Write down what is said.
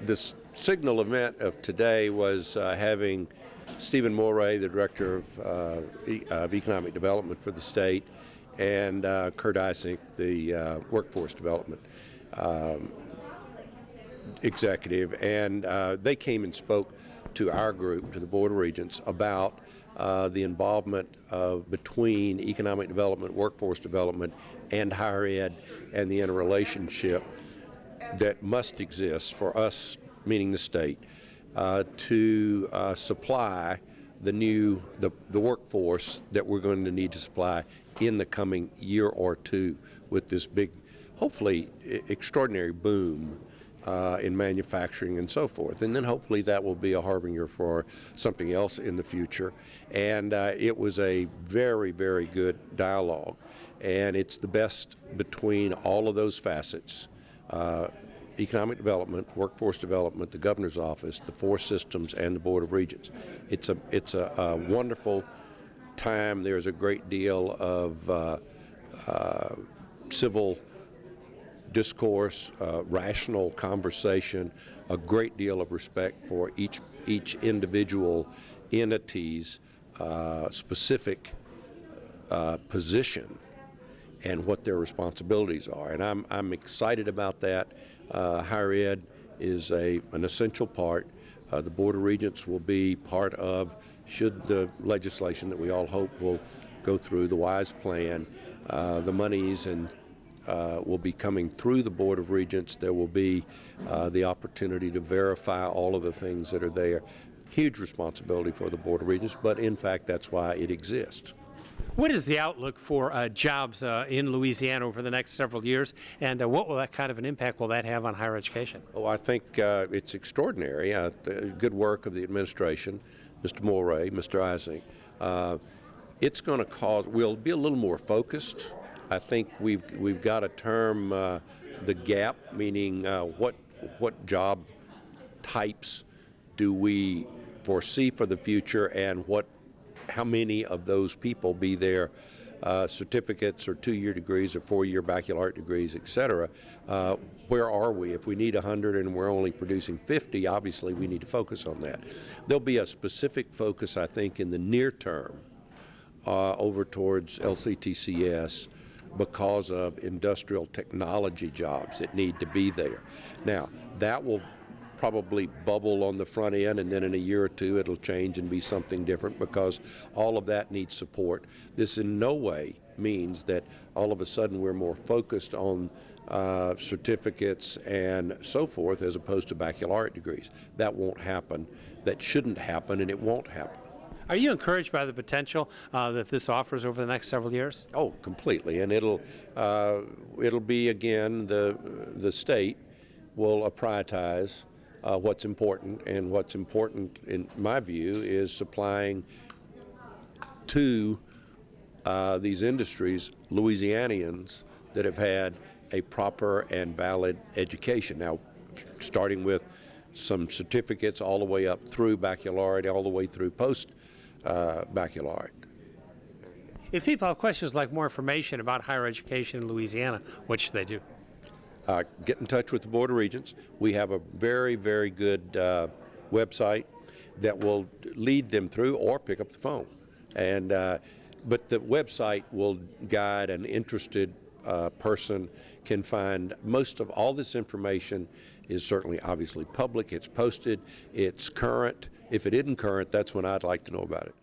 this signal event of today was having Stephen Moray, the Director of Economic Development for the state, and Kurt Isink, the Workforce Development Executive, and they came and spoke to our group, to the Board of Regents, about the involvement between economic development, workforce development, and higher ed, and the interrelationship that must exist for us, meaning the state, to supply the workforce that we're going to need to supply in the coming year or two with this big, hopefully extraordinary boom in manufacturing and so forth. And then hopefully that will be a harbinger for something else in the future. And it was a very, very good dialogue. And it's the best between all of those facets. Economic development, workforce development, the governor's office, the four systems, and the Board of Regents. It's a wonderful time. There's a great deal of civil discourse, rational conversation, a great deal of respect for each individual entity's specific position and what their responsibilities are. And I'm excited about that. Higher ed is an essential part. The Board of Regents will be part of, should the legislation that we all hope will go through, the WISE plan, the monies and will be coming through the Board of Regents. There will be the opportunity to verify all of the things that are there. Huge responsibility for the Board of Regents, but in fact that's why it exists. What is the outlook for jobs in Louisiana over the next several years, and what will that kind of an impact will that have on higher education? Oh, I think it's extraordinary. The good work of the administration, Mr. Moray, Mr. Isink. It's going to cause, we'll be a little more focused. I think we've got to term the gap, meaning what job types do we foresee for the future, and how many of those people, be there certificates or 2-year degrees or 4-year baccalaureate degrees, et cetera. Where are we? If we need 100 and we're only producing 50, obviously we need to focus on that. There'll be a specific focus, I think, in the near term over towards LCTCS because of industrial technology jobs that need to be there. Now, that will probably bubble on the front end, and then in a year or two it'll change and be something different because all of that needs support. This in no way means that all of a sudden we're more focused on certificates and so forth as opposed to baccalaureate degrees. That won't happen. That shouldn't happen, and it won't happen. Are you encouraged by the potential that this offers over the next several years? Oh, completely, and it'll be, again, the state will prioritize what's important, and what's important in my view is supplying to these industries Louisianians that have had a proper and valid education. Now, starting with some certificates all the way up through baccalaureate, all the way through post-baccalaureate. If people have questions like more information about higher education in Louisiana, what should they do? Get in touch with the Board of Regents. We have a very, very good website that will lead them through, or pick up the phone. And but the website will guide an interested person can find most of all this information. Is certainly obviously public. It's posted. It's current. If it isn't current, that's when I'd like to know about it.